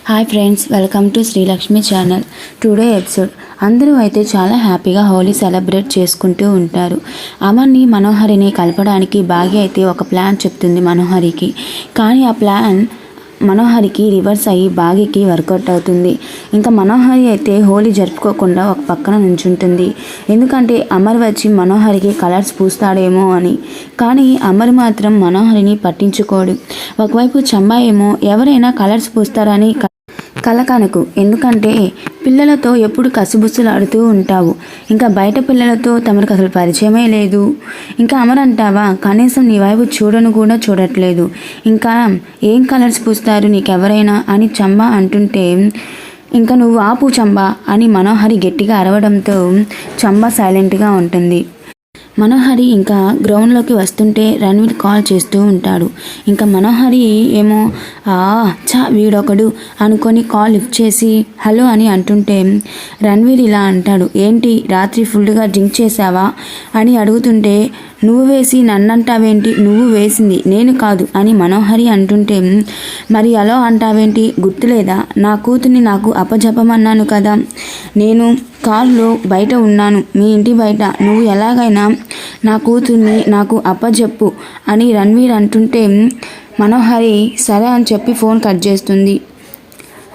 Hi friends, welcome to Srilakshmi channel. Today episode అందరూ అయితే చాలా హ్యాపీగా హోలీ సెలబ్రేట్ చేసుకుంటూ ఉంటారు. అమర్ని మనోహరిని కలపడానికి భాగ్య అయితే ఒక ప్లాన్ చెప్తుంది మనోహరికి. కానీ ఆ ప్లాన్ మనోహరికి రివర్స్ అయ్యి భాగ్యకి వర్కౌట్ అవుతుంది. ఇంకా మనోహరి అయితే హోలీ జరుపుకోకుండా ఒక పక్కన నుంచుంటుంది. ఎందుకంటే అమర్ వచ్చి మనోహరికి కలర్స్ పూస్తాడేమో అని. కానీ అమర్ మాత్రం మనోహరిని పట్టించుకోడు. ఒకవైపు చంబా ఏమో ఎవరైనా కలర్స్ పూస్తారని కలకనకు, ఎందుకంటే పిల్లలతో ఎప్పుడు కసిబుస్సులాడుతూ ఉంటావు, ఇంకా బయట పిల్లలతో తమకు అసలు పరిచయమే లేదు. ఇంకా అమర్ అంటావా, కనీసం నీ వైపు చూడను కూడా చూడట్లేదు, ఇంకా ఏం కలర్స్ పూస్తారు నీకెవరైనా అని చంబా అంటుంటే, ఇంకా నువ్వు ఆపు చంబా అని మనోహరి గట్టిగా అరవడంతో చంబా సైలెంట్గా ఉంటుంది. మనోహరి ఇంకా గ్రౌండ్లోకి వస్తుంటే రణ్వీర్ కాల్ చేస్తూ ఉంటాడు. ఇంకా మనోహరి ఏమో వీడొకడు అనుకొని కాల్ లిఫ్ట్ చేసి హలో అని అంటుంటే రణ్వీర్ ఇలా అంటాడు, ఏంటి రాత్రి ఫుల్గా డ్రింక్ చేసావా అని అడుగుతుంటే, నువ్వు వేసి నన్నంటావేంటి, నువ్వు వేసింది నేను కాదు అని మనోహరి అంటుంటే, మరి అలా అంటావేంటి, గుర్తులేదా, నా కూతుర్ని నాకు అప్పజెప్పమన్నాను కదా, నేను కారులో బయట ఉన్నాను, మీ ఇంటి బయట, నువ్వు ఎలాగైనా నా కూతుర్ని నాకు అప్పజెప్పు అని రణ్వీర్ అంటుంటే మనోహరి సరే అని చెప్పి ఫోన్ కట్ చేస్తుంది.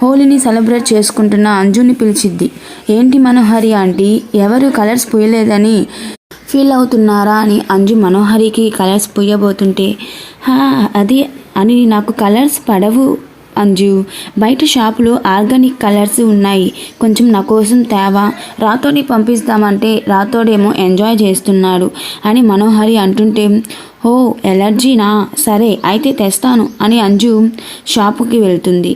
హోలీని సెలబ్రేట్ చేసుకుంటున్న అంజుని పిలిచిద్ది. ఏంటి మనోహరి ఆంటీ, ఎవరు కలర్స్ పూయలేదని ఫీల్ అవుతున్నారా అని అంజు మనోహరికి కలర్స్ పూయబోతుంటే, అది అని నాకు కలర్స్ పడవు అంజు, బయట షాపులో ఆర్గానిక్ కలర్స్ ఉన్నాయి, కొంచెం నా కోసం తేవా, రాతోడి పంపిస్తామంటే రాతోడేమో ఎంజాయ్ చేస్తున్నాడు అని మనోహరి అంటుంటే, ఓ ఎలర్జీనా, సరే అయితే తెస్తాను అని అంజు షాపుకి వెళ్తుంది.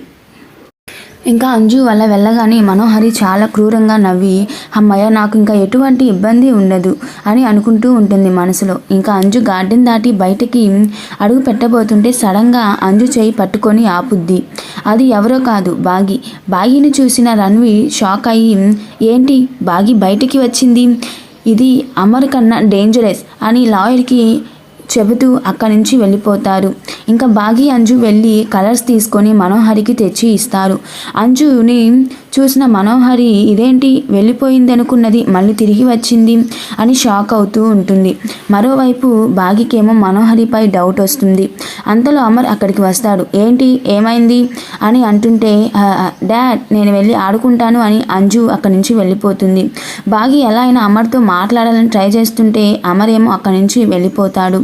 ఇంకా అంజు వల్ల వెళ్ళగానే మనోహరి చాలా క్రూరంగా నవ్వి, అమ్మయ్య నాకు ఇంకా ఎటువంటి ఇబ్బంది ఉండదు అని అనుకుంటూ ఉంటుంది మనసులో. ఇంకా అంజు గార్డెన్ దాటి బయటికి అడుగు పెట్టబోతుంటే సడన్గా అంజు చేయి పట్టుకొని ఆపుద్ది. అది ఎవరో కాదు, బాగి. బాగిని చూసిన రణ్వీర్ షాక్ అయ్యి, ఏంటి బాగి బయటికి వచ్చింది, ఇది అమర్ కన్నా డేంజరస్ అని లాయర్కి చెబుతూ అక్కడి నుంచి వెళ్ళిపోతారు. ఇంకా బాగి అంజు వెళ్ళి కలర్స్ తీసుకొని మనోహరికి తెచ్చి ఇస్తారు. అంజుని చూసిన మనోహరి ఇదేంటి వెళ్ళిపోయింది అనుకున్నది మళ్ళీ తిరిగి వచ్చింది అని షాక్ అవుతూ ఉంటుంది. మరోవైపు బాగికేమో మనోహరిపై డౌట్ వస్తుంది. అంతలో అమర్ అక్కడికి వస్తాడు. ఏంటి ఏమైంది అని అంటుంటే, డాడ్ నేను వెళ్ళి ఆడుకుంటాను అని అంజు అక్కడి నుంచి వెళ్ళిపోతుంది. బాగి ఎలా అయినా అమర్తో మాట్లాడాలని ట్రై చేస్తుంటే అమర్ ఏమో అక్కడి నుంచి వెళ్ళిపోతాడు.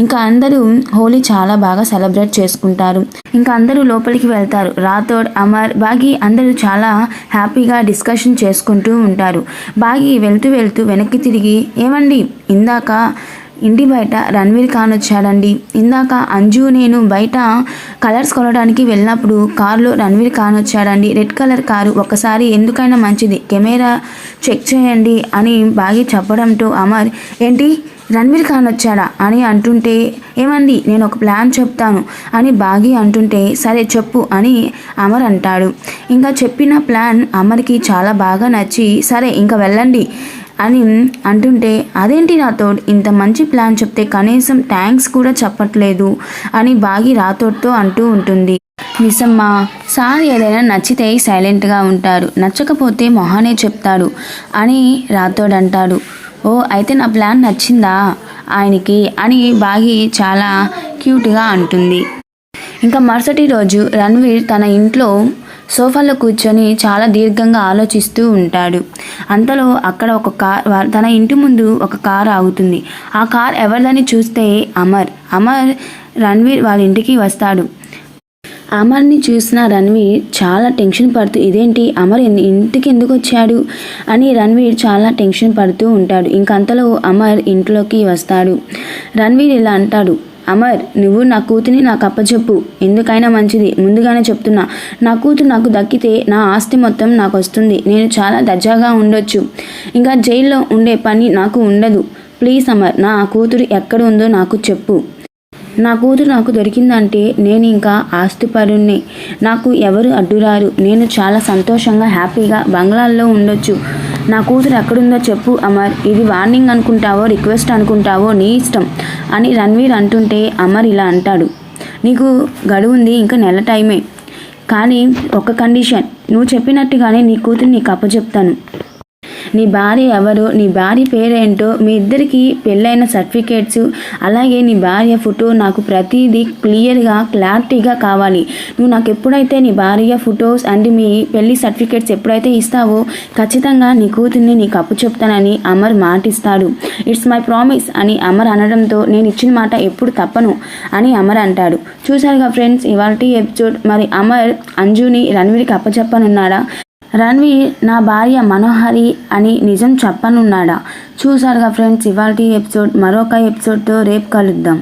ఇంకా అందరూ హోలీ చాలా బాగా సెలబ్రేట్ చేసుకుంటారు. ఇంకా అందరూ లోపలికి వెళ్తారు. రాథోడ్, అమర్, బాగి అందరూ చాలా హ్యాపీగా డిస్కషన్ చేసుకుంటూ ఉంటారు. బాగి వెళ్తూ వెళ్తూ వెనక్కి తిరిగి, ఏమండి ఇందాక ఇంటి బయట రణ్వీర్ ఖాన్ వచ్చాడండి, ఇందాక అంజు నేను బయట కలర్స్ కొనడానికి వెళ్ళినప్పుడు కారులో రణ్వీర్ ఖాన్ వచ్చాడండి, రెడ్ కలర్ కారు, ఒక్కసారి ఎందుకైనా మంచిది కెమెరా చెక్ చేయండి అని బాగి చెప్పడంతో అమర్, ఏంటి రణ్వీర్ ఖాన్ వచ్చాడా అని అంటుంటే, ఏమండి నేను ఒక ప్లాన్ చెప్తాను అని బాగి అంటుంటే, సరే చెప్పు అని అమర్ అంటాడు. ఇంకా చెప్పిన ప్లాన్ అమర్కి చాలా బాగా నచ్చి, సరే ఇంకా వెళ్ళండి అని అంటుంటే, అదేంటి రాథోడ్ ఇంత మంచి ప్లాన్ చెప్తే కనీసం థ్యాంక్స్ కూడా చెప్పట్లేదు అని బాగి రాథోడ్తో అంటూ ఉంటుంది. నిజమ్మా, సార్ ఏదైనా నచ్చితే సైలెంట్గా ఉంటారు, నచ్చకపోతే మొహానే చెప్తాడు అని రాథోడ్ అంటాడు. ఓ అయితే నా ప్లాన్ నచ్చిందా ఆయనకి అని బాగి చాలా క్యూట్గా అంటుంది. ఇంకా మరుసటి రోజు రణ్వీర్ తన ఇంట్లో సోఫాలో కూర్చొని చాలా దీర్ఘంగా ఆలోచిస్తూ ఉంటాడు. అంతలో అక్కడ ఒక కార్, తన ఇంటి ముందు ఒక కార్ ఆగుతుంది. ఆ కార్ ఎవరిదని చూస్తే అమర్ రణ్వీర్ వాళ్ళ ఇంటికి వస్తాడు. అమర్ని చూసిన రణ్వీర్ చాలా టెన్షన్ పడుతూ, ఇదేంటి అమర్ ఇంటికి ఎందుకు వచ్చాడు అని రణ్వీర్ చాలా టెన్షన్ పడుతూ ఉంటాడు. ఇంకంతలో అమర్ ఇంట్లోకి వస్తాడు. రణ్వీర్ ఇలా అంటాడు, అమర్ నువ్వు నా కూతుని నాకు అప్పచెప్పు, ఎందుకైనా మంచిది, ముందుగానే చెప్తున్నా, నా కూతురు నాకు దక్కితే నా ఆస్తి మొత్తం నాకు వస్తుంది, నేను చాలా దర్జాగా ఉండొచ్చు, ఇంకా జైల్లో ఉండే పని నాకు ఉండదు, ప్లీజ్ అమర్ నా కూతురు ఎక్కడ ఉందో నాకు చెప్పు, నా కూతురు నాకు దొరికిందంటే నేను ఇంకా ఆస్తిపరుణ్ణి, నాకు ఎవరు అడ్డురారు, నేను చాలా సంతోషంగా హ్యాపీగా బంగ్లాల్లో ఉండొచ్చు, నా కూతురు ఎక్కడుందో చెప్పు అమర్, ఇది వార్నింగ్ అనుకుంటావో రిక్వెస్ట్ అనుకుంటావో నీ ఇష్టం అని రణ్వీర్ అంటుంటే అమర్ ఇలా అంటాడు, నీకు గడువు ఉంది, ఇంకా నెల టైమే, కానీ ఒక కండిషన్, నువ్వు చెప్పినట్టుగానే నీ కూతురు నీకు అప్పచెప్తాను. నీ భార్య ఎవరు, నీ భార్య పేరేంటో, మీ ఇద్దరికి పెళ్ళైన సర్టిఫికేట్స్, అలాగే నీ భార్య ఫోటో నాకు ప్రతిదీ క్లియర్గా క్లారిటీగా కావాలి. నువ్వు నాకు ఎప్పుడైతే నీ భార్య ఫొటోస్ అండ్ మీ పెళ్లి సర్టిఫికేట్స్ ఎప్పుడైతే ఇస్తావో ఖచ్చితంగా నీ కూతుర్ని నీకు అప్పచెప్తానని అమర్ మాటిస్తాడు. ఇట్స్ మై ప్రామిస్ అని అమర్ అనడంతో నేను ఇచ్చిన మాట ఎప్పుడు తప్పను అని అమర్ అంటాడు. చూసారుగా ఫ్రెండ్స్ ఇవాళ ఎపిసోడ్. మరి అమర్ అంజుని రణ్వీర్కి అప్పచెప్పనున్నాడా, రణ్వీర్ నా భార్య మనోహరి అని నిజం చెప్పనున్నాడా? చూసారుగా ఫ్రెండ్స్ ఇవాల్టి ఎపిసోడ్. మరొక ఎపిసోడ్తో రేపు కలుద్దాం.